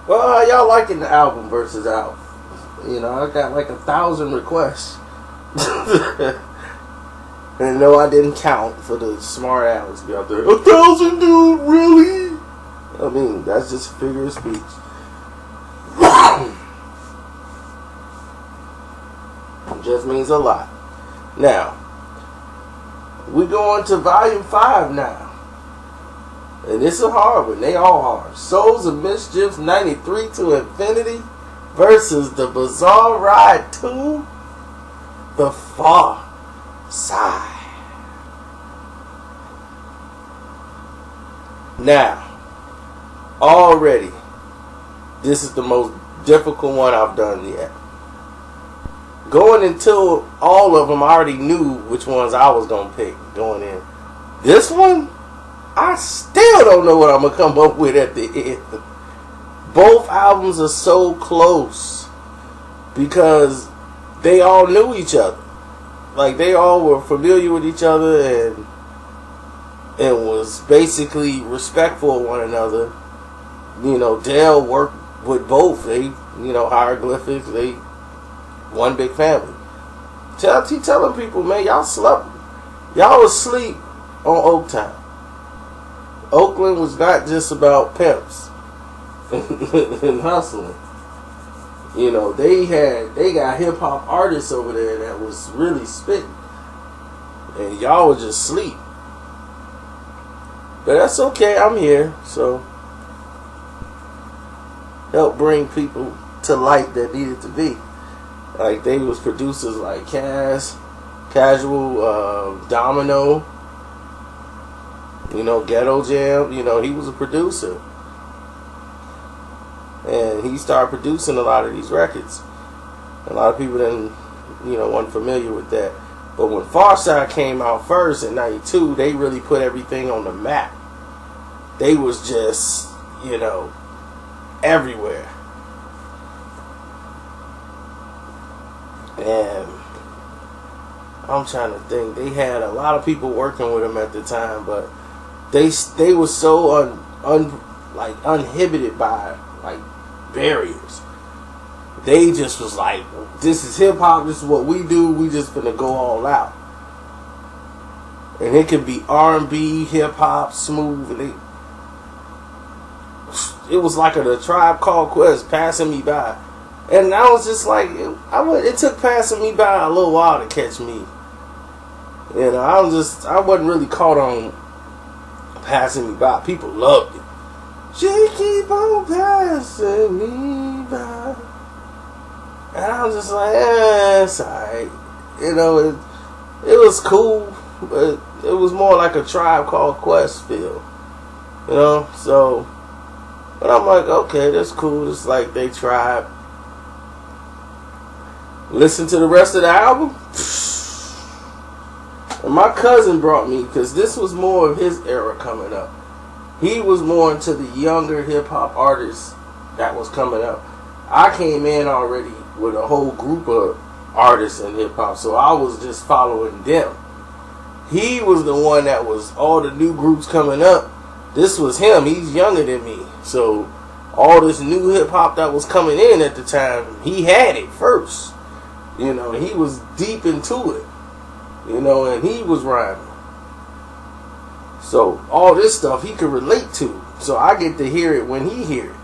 Well, how y'all liking the album versus out? You know, I got like 1,000 requests. And no, I didn't count for the smart Alex be out there. 1,000, dude, really? I mean, that's just a figure of speech. It just means a lot. Now, we going to volume 5 now. And it's a hard one. They all hard. Souls of Mischief 93 to Infinity versus the Bizarre Ride 2, the Pharcyde. Now, already, this is the most difficult one I've done yet. Going into all of them, I already knew which ones I was going to pick going in. This one, I still don't know what I'm going to come up with at the end. Both albums are so close because they all knew each other. Like, they all were familiar with each other and was basically respectful of one another. You know, Dale worked with both. They, you know, hieroglyphics, they one big family. Telling people, man, y'all slept. Y'all was asleep on Oaktown. Oakland was not just about pimps and hustling. You know, they got hip hop artists over there that was really spitting, and y'all was just asleep. But that's okay. I'm here, so help bring people to light that needed to be. Like, they was producers like Casual, Domino, you know, Ghetto Jam. You know, he was a producer, and he started producing a lot of these records. A lot of people didn't, you know, weren't familiar with that. But when Pharcyde came out first in '92, they really put everything on the map. They was just, you know, everywhere. And I'm trying to think. They had a lot of people working with them at the time, but they were so uninhibited by like barriers. They just was like, this is hip hop. This is what we do. We just gonna go all out. And it could be R&B, hip hop, smooth. And it was like a Tribe Called Quest passing me by. And I was just like, it took passing me by a little while to catch me. You know, I wasn't really caught on passing me by. People loved it. She keep on passing me by. And I was just like, it's alright. You know, it was cool, but it was more like a Tribe Called Quest feel. You know, so, but I'm like, okay, that's cool. It's like they tried. Listen to the rest of the album. And my cousin brought me, because this was more of his era coming up. He was more into the younger hip-hop artists that was coming up. I came in already with a whole group of artists in hip-hop, so I was just following them. He was the one that was all the new groups coming up. This was him. He's younger than me. So all this new hip-hop that was coming in at the time, he had it first. You know, he was deep into it. You know, and he was rhyming. So all this stuff he could relate to. So I get to hear it when he hear it.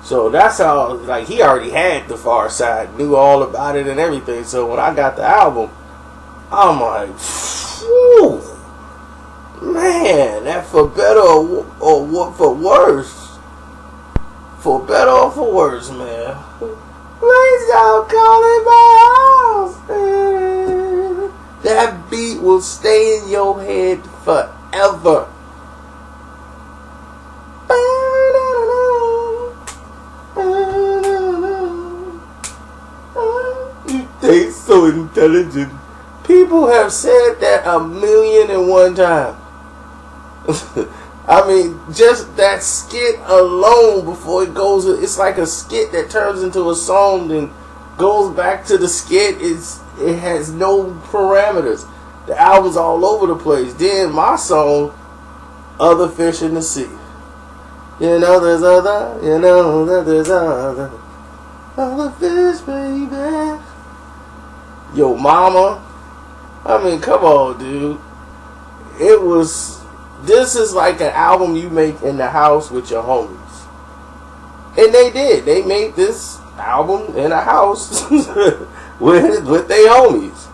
So that's how, like, he already had the Pharcyde, knew all about it and everything. So when I got the album, I'm like, whew, man, that for better or for worse. For better or for worse, man. Please don't call it my house. That beat will stay in your head forever. You think so intelligent. People have said that 1,000,001 times. I mean, just that skit alone before it goes, it's like a skit that turns into a song and goes back to the skit. It has no parameters. The album's all over the place. Then my song, Other Fish in the Sea. You know there's other, you know that there's other fish, baby. Yo, mama. I mean, come on, dude. This is like an album you make in the house with your homies. And they did. They made this album in a house with their homies.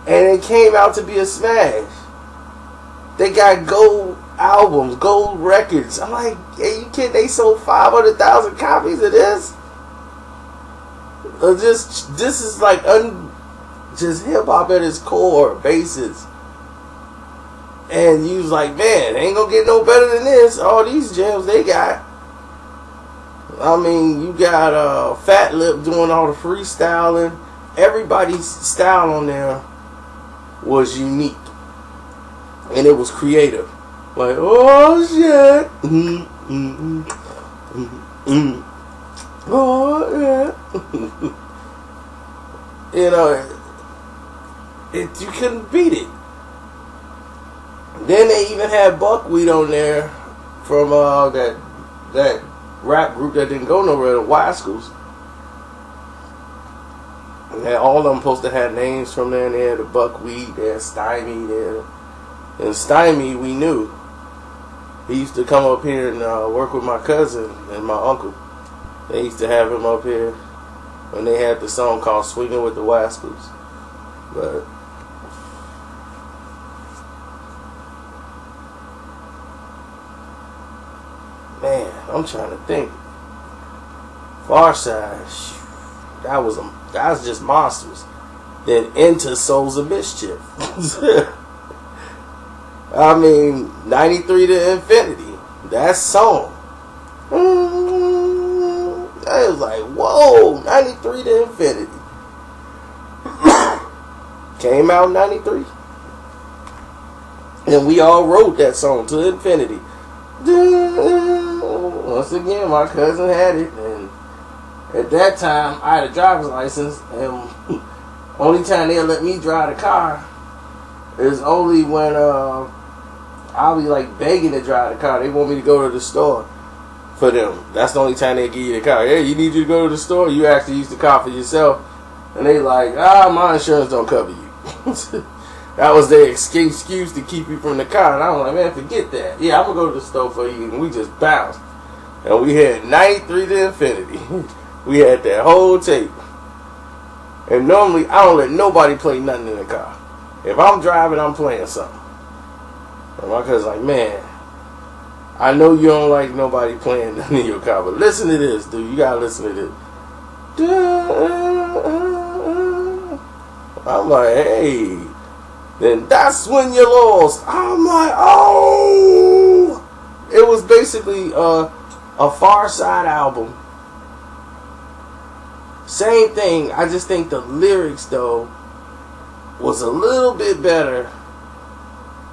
And it came out to be a smash. They got gold albums, gold records. I'm like, are you kidding? They sold 500,000 copies of this? This is like just hip hop at its core basis. And you was like, man, ain't gonna get no better than this. All these gems they got. I mean, you got Fat Lip doing all the freestyling. Everybody's style on there was unique. And it was creative. Like, oh shit. Oh yeah. You know, you couldn't beat it. Then they even had Buckwheat on there from that rap group that didn't go nowhere, the Wascals. And all of them supposed to have names from there. And they had the Buckwheat, they had Stymie there. And Stymie, we knew. He used to come up here and work with my cousin and my uncle. They used to have him up here when they had the song called Swinging with the Wascals. But man, I'm trying to think. Pharcyde, that was just monsters. Then into Souls of Mischief. I mean, 93 to Infinity. That song. I was like, whoa, 93 to Infinity. Came out in 93. And we all wrote that song to infinity. Once again, my cousin had it. And at that time, I had a driver's license. And only time they'll let me drive the car is only when I'll be like begging to drive the car. They want me to go to the store for them. That's the only time they give you the car. Hey, you need you to go to the store. You actually use the car for yourself. And they like, my insurance don't cover you. That was their excuse to keep you from the car. And I was like, man, forget that. Yeah, I'm going to go to the store for you. And we just bounced. And we had 93 to Infinity. We had that whole tape. And normally, I don't let nobody play nothing in the car. If I'm driving, I'm playing something. And my cousin's like, man, I know you don't like nobody playing nothing in your car, but listen to this, dude. You got to listen to this. I'm like, hey. Then that's when you lost. I'm like, oh. It was basically a Pharcyde album. Same thing. I just think the lyrics, though, was a little bit better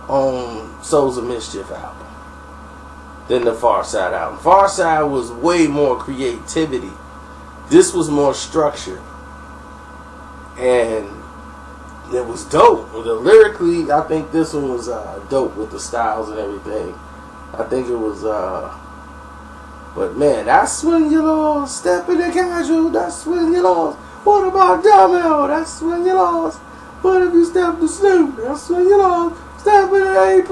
on Souls of Mischief album than the Pharcyde album. Pharcyde was way more creativity. This was more structure. And it was dope. Lyrically, I think this one was dope with the styles and everything. I think it was, but man, that's when you lost. Step in the casual, that's when you lost. What about Domino? That's when you lost. But if you step to Snoop, that's when you lost. Step in the A+.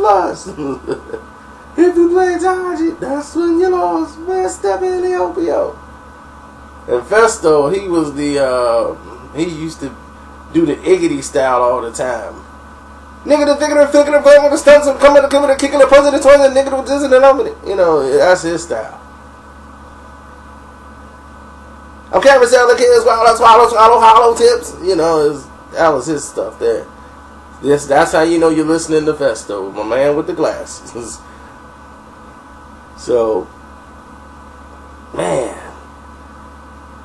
If you play Target, that's when you lost. Man, step in the OPO. And Festo, he was he used to do the Iggity style all the time. Nigga the figure, flicking the phone with the stunts and coming to kicking the president, the nigga was just in the number. You know, that's his style. I'm carousel the kids, swallow, hollow tips. You know, that was his stuff there. That's how you know you're listening to Festo, my man with the glasses. So, man,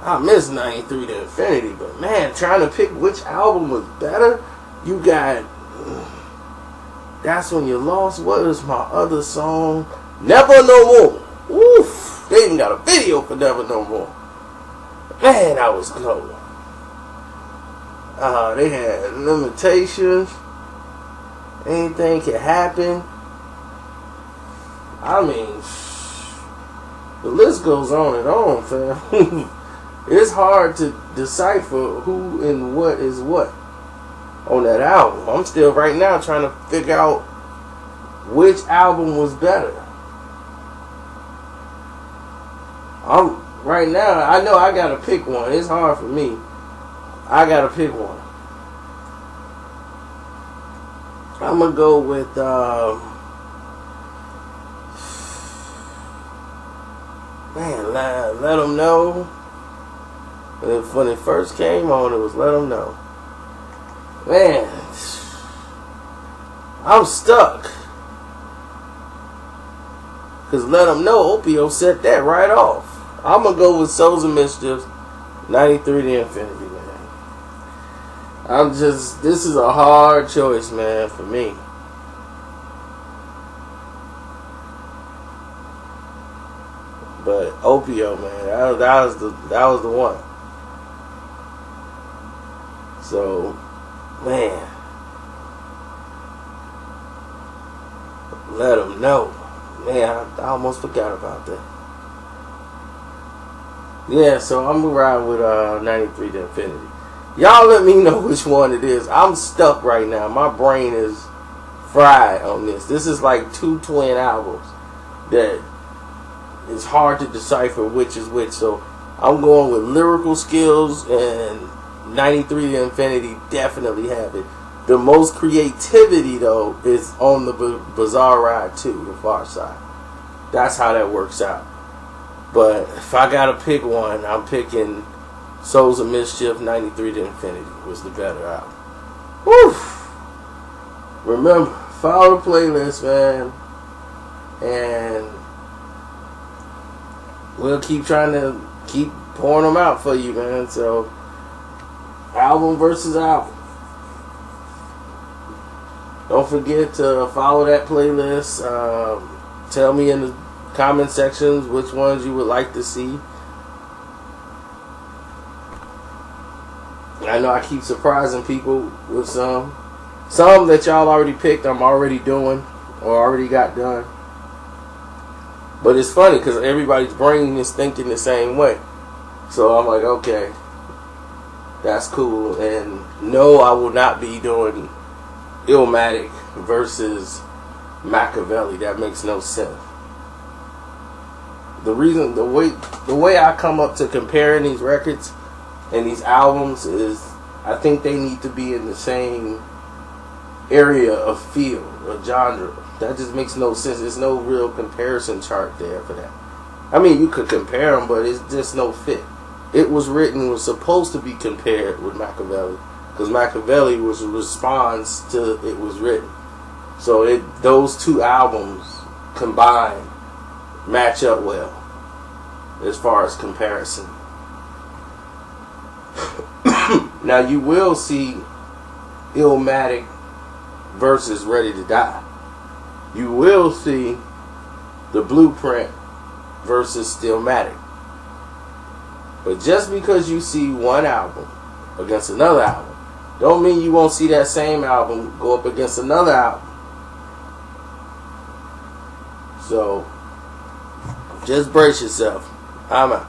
I miss 93 to Infinity, but man, trying to pick which album was better, you got That's When You Lost. What is my other song? Never No More. Oof, they even got a video for Never No More. Man, that was cold. They had Limitations. Anything Can Happen. I mean, The list goes on and on, fam. It's hard to decipher who and what is what on that album. I'm still right now trying to figure out which album was better. I'm right now, I know I gotta pick one. It's hard for me. I gotta pick one. I'm gonna go with man, let them know. When it first came on, it was Let Them Know. Man, I'm stuck. Because Let Them Know, Opio set that right off. I'm going to go with Souls of Mischief, 93 to Infinity, man. This is a hard choice, man, for me. But Opio, man, that was the one. So, man, Let Them Know. Man, I almost forgot about that. Yeah, so I'm gonna ride with 93 to Infinity. Y'all let me know which one it is. I'm stuck right now. My brain is fried on this. This is like two twin albums that it's hard to decipher which is which. So I'm going with lyrical skills, and 93 to Infinity definitely have it. The most creativity, though, is on the Bizarre Ride 2, the Pharcyde. That's how that works out. But if I gotta pick one, I'm picking Souls of Mischief, 93 to Infinity was the better album. Woo! Remember, follow the playlist, man. And we'll keep trying to keep pouring them out for you, man. So, album versus album. Don't forget to follow that playlist. Tell me in the comment sections which ones you would like to see. I know I keep surprising people with some that y'all already picked. I'm already doing or already got done. But it's funny because everybody's brain is thinking the same way. So I'm like, okay, that's cool. And no, I will not be doing Illmatic versus Machiavelli. That makes no sense. The way I come up to comparing these records and these albums is I think they need to be in the same area of feel or genre. That just makes no sense. There's no real comparison chart there for that. I mean, you could compare them, but it's just no fit. It Was Written was supposed to be compared with Machiavelli because Machiavelli was a response to It Was Written. So those two albums combined match up well as far as comparison. Now you will see Illmatic versus Ready to Die. You will see The Blueprint versus Stillmatic. But just because you see one album against another album, don't mean you won't see that same album go up against another album. So, just brace yourself. I'm out.